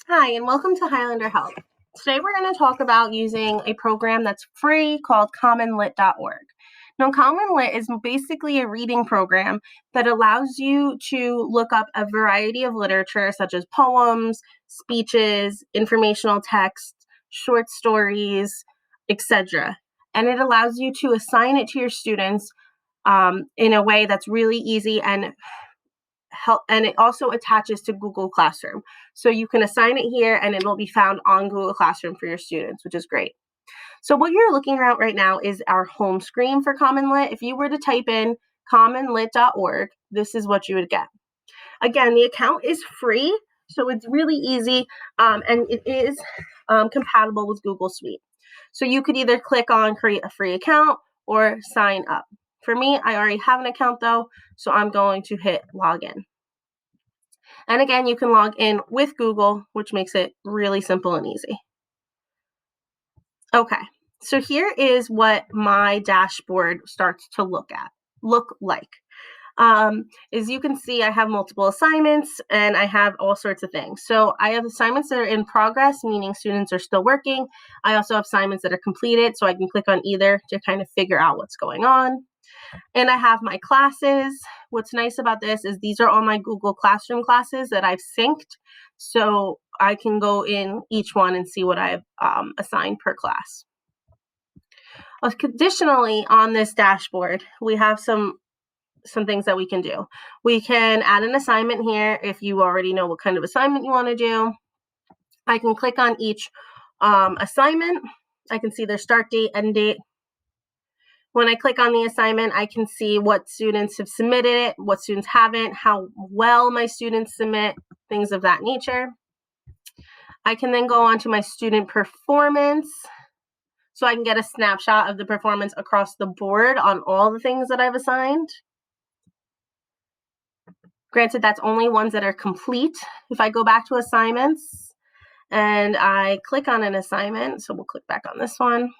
Hi, and welcome to Highlander Help. Today we're going to talk about using a program that's free called Commonlit.org. Now, Commonlit is basically a reading program that allows you to look up a variety of literature such as poems, speeches, informational text, short stories, etc. And it allows you to assign it to your students in a way that's really easy and it also attaches to Google Classroom. So you can assign it here and it'll be found on Google Classroom for your students, which is great. So what you're looking at right now is our home screen for Commonlit. If you were to type in commonlit.org, this is what you would get. Again, the account is free, so it's really easy, and it is compatible with Google Suite. So you could either click on create a free account or sign up. For me, I already have an account though, so I'm going to hit login. And again, you can log in with Google, which makes it really simple and easy. Okay, so here is what my dashboard starts to look like. As you can see, I have multiple assignments and I have all sorts of things. So I have assignments that are in progress, meaning students are still working. I also have assignments that are completed, so I can click on either to kind of figure out what's going on. And I have my classes. What's nice about this is these are all my Google Classroom classes that I've synced. So I can go in each one and see what I've assigned per class. Additionally, on this dashboard, we have some things that we can do. We can add an assignment here if you already know what kind of assignment you want to do. I can click on each assignment. I can see their start date, end date. When I click on the assignment, I can see what students have submitted it, what students haven't, how well my students submit, things of that nature. I can then go on to my student performance, so I can get a snapshot of the performance across the board on all the things that I've assigned. Granted, that's only ones that are complete. If I go back to assignments and I click on an assignment, so we'll click back on this one,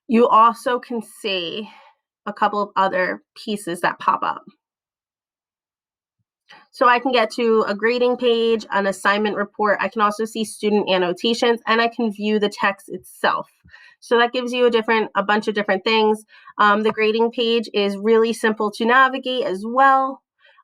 you also can see a couple of other pieces that pop up. So I can get to a grading page, an assignment report. I can also see student annotations, and I can view the text itself. So that gives you a bunch of different things. The grading page is really simple to navigate as well.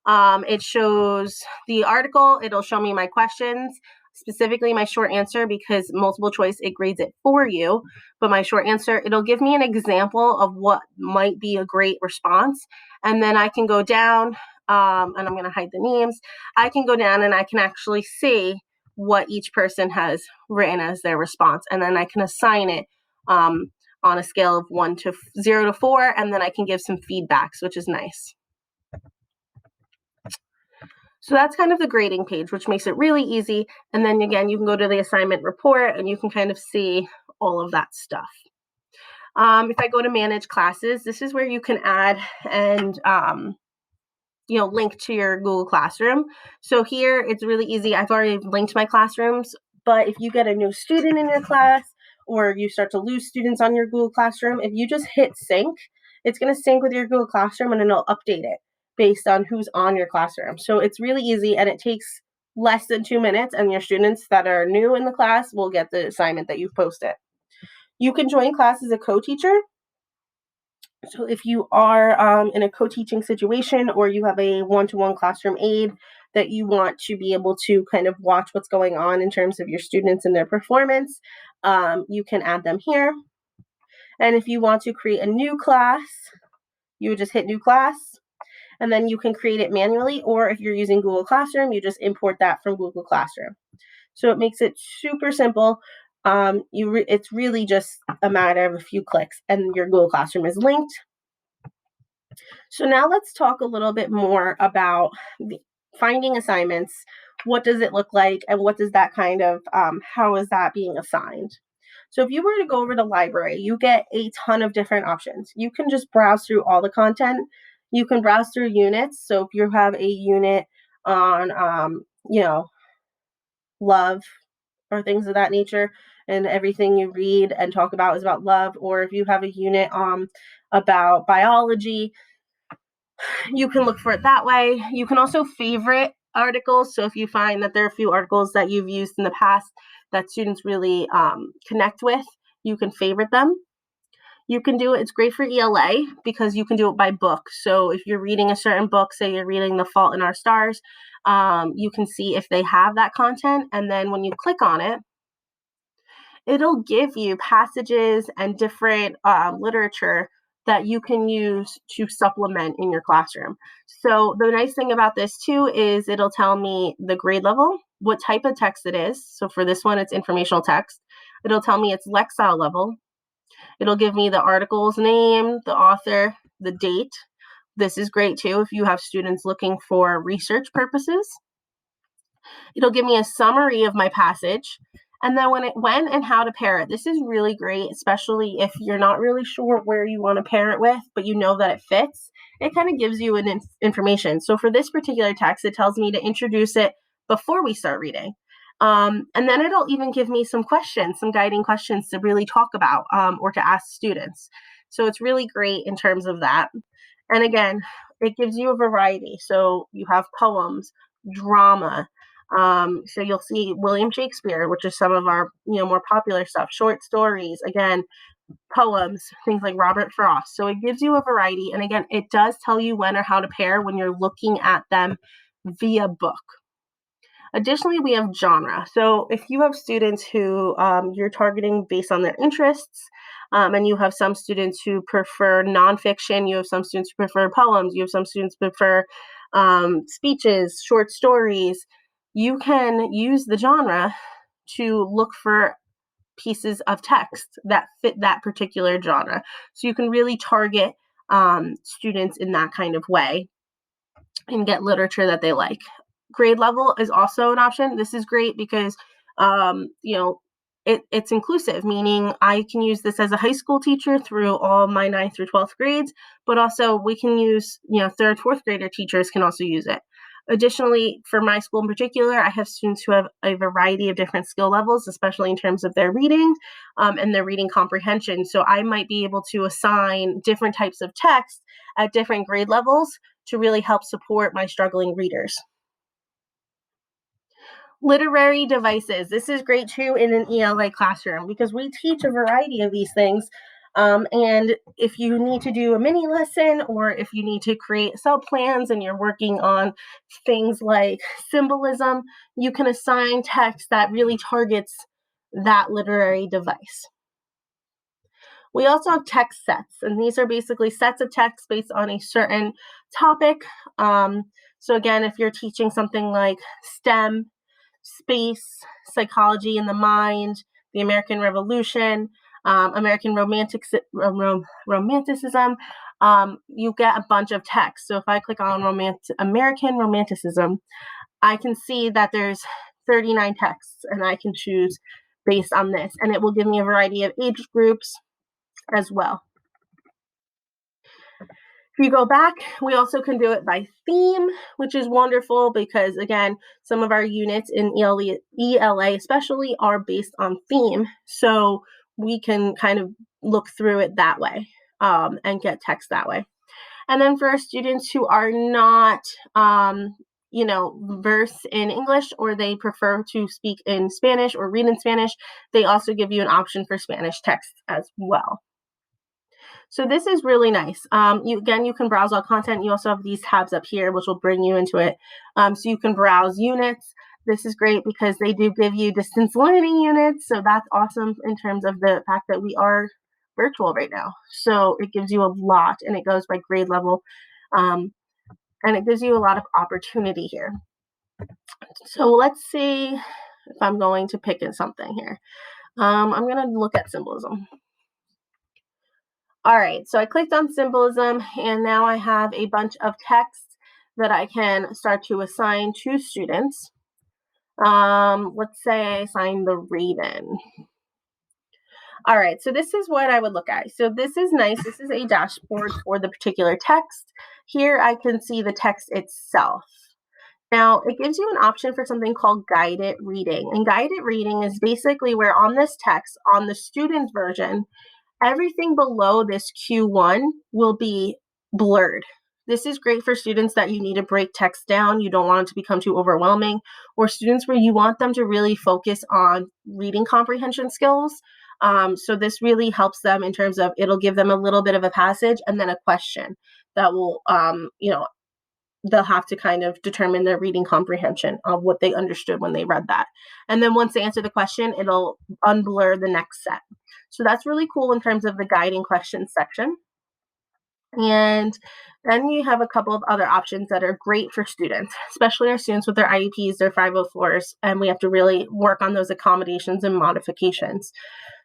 It shows the article. It'll show me my questions, specifically my short answer, because multiple choice, it grades it for you. But my short answer, it'll give me an example of what might be a great response. And then I can go down, and I'm going to hide the names. I can go down and I can actually see what each person has written as their response. And then I can assign it on a scale of 0 to 4, and then I can give some feedbacks, which is nice. So that's kind of the grading page, which makes it really easy. And then again, you can go to the assignment report and you can kind of see all of that stuff. If I go to manage classes, this is where you can add and link to your Google Classroom. So here it's really easy. I've already linked my classrooms, but if you get a new student in your class or you start to lose students on your Google Classroom, if you just hit sync, it's going to sync with your Google Classroom and it'll update it based on who's on your classroom. So it's really easy and it takes less than 2 minutes, and your students that are new in the class will get the assignment that you've posted. You can join class as a co-teacher. So if you are in a co-teaching situation or you have a one-to-one classroom aide that you want to be able to kind of watch what's going on in terms of your students and their performance, you can add them here. And if you want to create a new class, you would just hit new class, and then you can create it manually, or if you're using Google Classroom, you just import that from Google Classroom. So it makes it super simple. It's really just a matter of a few clicks and your Google Classroom is linked. So now let's talk a little bit more about finding assignments. What does it look like, and what does that kind of, how is that being assigned? So if you were to go over to library, you get a ton of different options. You can just browse through all the content. You can browse through units. So if you have a unit on, love or things of that nature, and everything you read and talk about is about love, or if you have a unit about biology, you can look for it that way. You can also favorite articles. So if you find that there are a few articles that you've used in the past that students really connect with, you can favorite them. You can do it. It's great for ELA because you can do it by book. So if you're reading a certain book, say you're reading The Fault in Our Stars, you can see if they have that content. And then when you click on it, it'll give you passages and different literature that you can use to supplement in your classroom. So the nice thing about this too is it'll tell me the grade level, what type of text it is. So for this one, it's informational text. It'll tell me its Lexile level. It'll give me the article's name, the author, the date. This is great too if you have students looking for research purposes. It'll give me a summary of my passage. And then when and how to pair it. This is really great, especially if you're not really sure where you want to pair it with, but you know that it fits. It kind of gives you an information. So for this particular text, it tells me to introduce it before we start reading. And then it'll even give me some questions, some guiding questions to really talk about or to ask students. So it's really great in terms of that. And again, it gives you a variety. So you have poems, drama. So you'll see William Shakespeare, which is some of our more popular stuff, short stories, again, poems, things like Robert Frost. So it gives you a variety. And again, it does tell you when or how to pair when you're looking at them via book. Additionally, we have genre. So if you have students who you're targeting based on their interests, and you have some students who prefer nonfiction, you have some students who prefer poems, you have some students who prefer speeches, short stories, you can use the genre to look for pieces of text that fit that particular genre. So you can really target students in that kind of way and get literature that they like. Grade level is also an option. This is great because, it's inclusive, meaning I can use this as a high school teacher through all my 9th through 12th grades, but also we can use, 3rd, 4th grader teachers can also use it. Additionally, for my school in particular, I have students who have a variety of different skill levels, especially in terms of their reading and their reading comprehension. So I might be able to assign different types of text at different grade levels to really help support my struggling readers. Literary devices. This is great too in an ELA classroom because we teach a variety of these things. And if you need to do a mini lesson or if you need to create sub plans and you're working on things like symbolism, you can assign text that really targets that literary device. We also have text sets, and these are basically sets of text based on a certain topic. So again, if you're teaching something like STEM, space, psychology and the mind, the American Revolution, American romanticism, you get a bunch of text. So if I click on American Romanticism, I can see that there's 39 texts, and I can choose based on this, and it will give me a variety of age groups as well. If you go back, we also can do it by theme, which is wonderful because, again, some of our units in ELA especially are based on theme. So we can kind of look through it that way and get text that way. And then for our students who are not, versed in English or they prefer to speak in Spanish or read in Spanish, they also give you an option for Spanish text as well. So this is really nice. You can browse all content. You also have these tabs up here, which will bring you into it. So you can browse units. This is great because they do give you distance learning units. So that's awesome in terms of the fact that we are virtual right now. So it gives you a lot, and it goes by grade level. And it gives you a lot of opportunity here. So let's see if I'm going to pick something here. I'm going to look at symbolism. All right, so I clicked on symbolism, and now I have a bunch of text that I can start to assign to students. Let's say I assign the raven. All right, so this is what I would look at. So this is nice. This is a dashboard for the particular text. Here I can see the text itself. Now, it gives you an option for something called guided reading. And guided reading is basically where on this text, on the student version, everything below this Q1 will be blurred. This is great for students that you need to break text down. You don't want it to become too overwhelming, or students where you want them to really focus on reading comprehension skills. So this really helps them in terms of it'll give them a little bit of a passage and then a question that will, they'll have to kind of determine their reading comprehension of what they understood when they read that. And then once they answer the question, it'll unblur the next set. So that's really cool in terms of the guiding questions section. And then you have a couple of other options that are great for students, especially our students with their IEPs, their 504s, and we have to really work on those accommodations and modifications.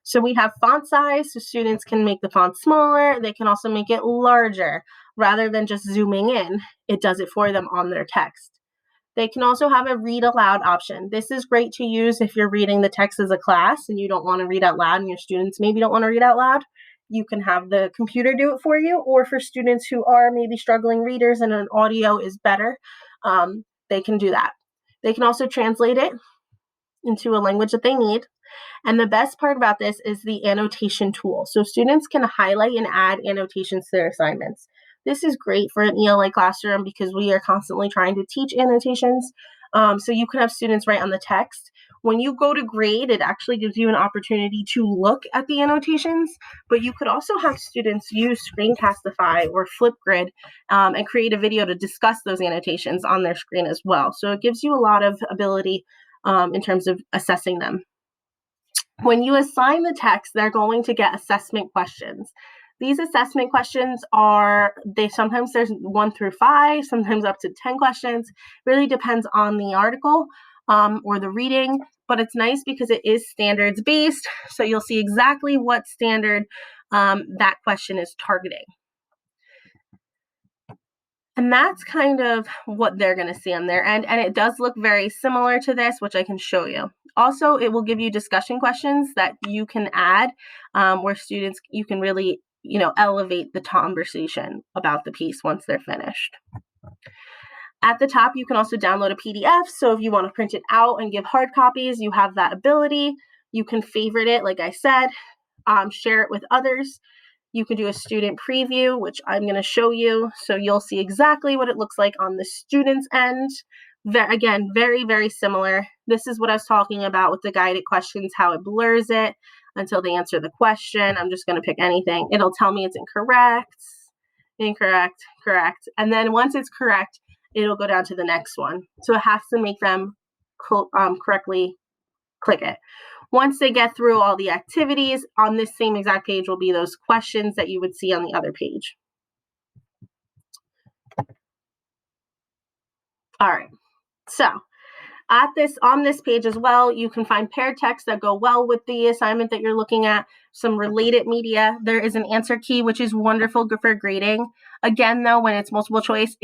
So we have font size, so students can make the font smaller. They can also make it larger. Rather than just zooming in, it does it for them on their text. They can also have a read aloud option. This is great to use if you're reading the text as a class and you don't want to read out loud and your students maybe don't want to read out loud. You can have the computer do it for you, or for students who are maybe struggling readers and an audio is better, they can do that. They can also translate it into a language that they need. And the best part about this is the annotation tool. So students can highlight and add annotations to their assignments. This is great for an ELA classroom because we are constantly trying to teach annotations. So you can have students write on the text. When you go to grade, it actually gives you an opportunity to look at the annotations, but you could also have students use Screencastify or Flipgrid and create a video to discuss those annotations on their screen as well. So it gives you a lot of ability in terms of assessing them. When you assign the text, they're going to get assessment questions. These assessment questions sometimes there's 1 through 5, sometimes up to 10 questions. Really depends on the article or the reading, but it's nice because it is standards based. So you'll see exactly what standard that question is targeting. And that's kind of what they're going to see on their end. And it does look very similar to this, which I can show you. Also, it will give you discussion questions that you can add where students, you can really, elevate the conversation about the piece once they're finished. At the top, you can also download a PDF. So if you want to print it out and give hard copies, you have that ability. You can favorite it, like I said, share it with others. You can do a student preview, which I'm going to show you. So you'll see exactly what it looks like on the student's end. Again, very, very similar. This is what I was talking about with the guided questions, how it blurs it until they answer the question. I'm just going to pick anything. It'll tell me it's incorrect, correct. And then once it's correct, it'll go down to the next one. So it has to make them correctly click it. Once they get through all the activities, on this same exact page will be those questions that you would see on the other page. All right, so on this page as well, you can find paired texts that go well with the assignment that you're looking at, some related media. There is an answer key, which is wonderful for grading. Again, though, when it's multiple choice,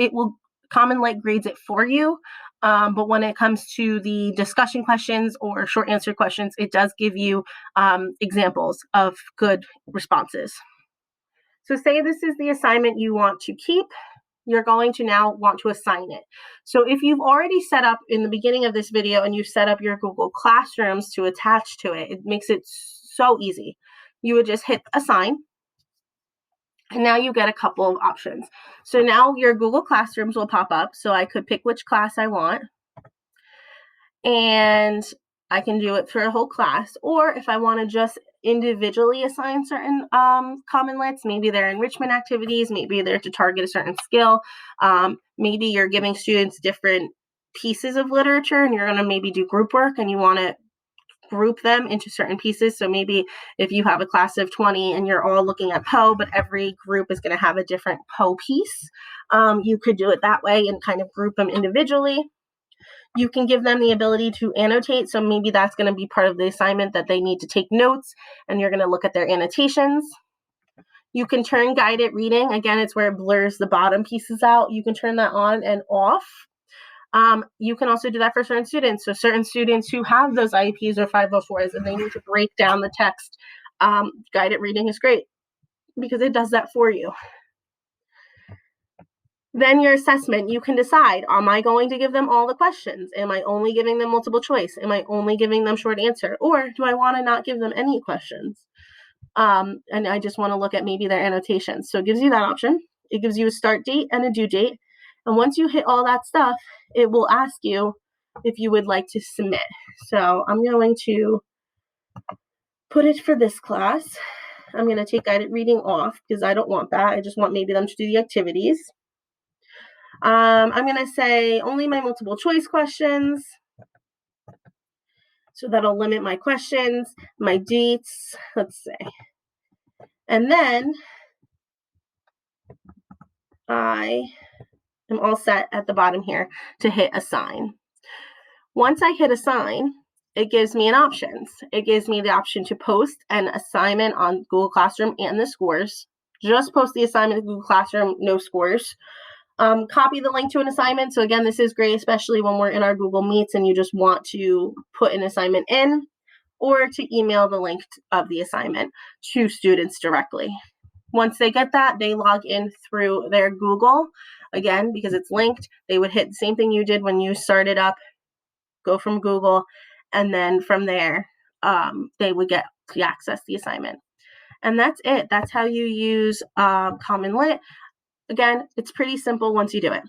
Commonlit grades it for you. But when it comes to the discussion questions or short answer questions, it does give you examples of good responses. So say this is the assignment you want to keep. You're going to now want to assign it. So if you've already set up in the beginning of this video and you set up your Google Classrooms to attach to it, it makes it so easy. You would just hit assign. And now you get a couple of options. So now your Google Classrooms will pop up. So I could pick which class I want. And I can do it for a whole class. Or if I want to just individually assign certain Commonlits, maybe they're enrichment activities, maybe they're to target a certain skill. Maybe you're giving students different pieces of literature and you're going to maybe do group work and you want to group them into certain pieces. So maybe if you have a class of 20 and you're all looking at Poe, but every group is going to have a different Poe piece, you could do it that way and kind of group them individually. You can give them the ability to annotate. So maybe that's going to be part of the assignment that they need to take notes and you're going to look at their annotations. You can turn guided reading. Again, it's where it blurs the bottom pieces out. You can turn that on and off. You can also do that for certain students. So certain students who have those IEPs or 504s and they need to break down the text, guided reading is great because it does that for you. Then your assessment, you can decide, am I going to give them all the questions? Am I only giving them multiple choice? Am I only giving them short answer? Or do I want to not give them any questions? And I just want to look at maybe their annotations. So it gives you that option. It gives you a start date and a due date. And once you hit all that stuff, it will ask you if you would like to submit. So I'm going to put it for this class. I'm going to take guided reading off because I don't want that. I just want maybe them to do the activities. I'm going to say only my multiple choice questions. So that'll limit my questions, my dates, let's say. And then I am all set at the bottom here to hit assign. Once I hit assign, it gives me an options. It gives me the option to post an assignment on Google Classroom and the scores. Just post the assignment in Google Classroom, no scores. Copy the link to an assignment. So again, this is great, especially when we're in our Google Meets and you just want to put an assignment in, or to email the link of the assignment to students directly. Once they get that, they log in through their Google. Again, because it's linked, they would hit the same thing you did when you started up, go from Google, and then from there, they would get to access the assignment. And that's it. That's how you use Commonlit. Again, it's pretty simple once you do it.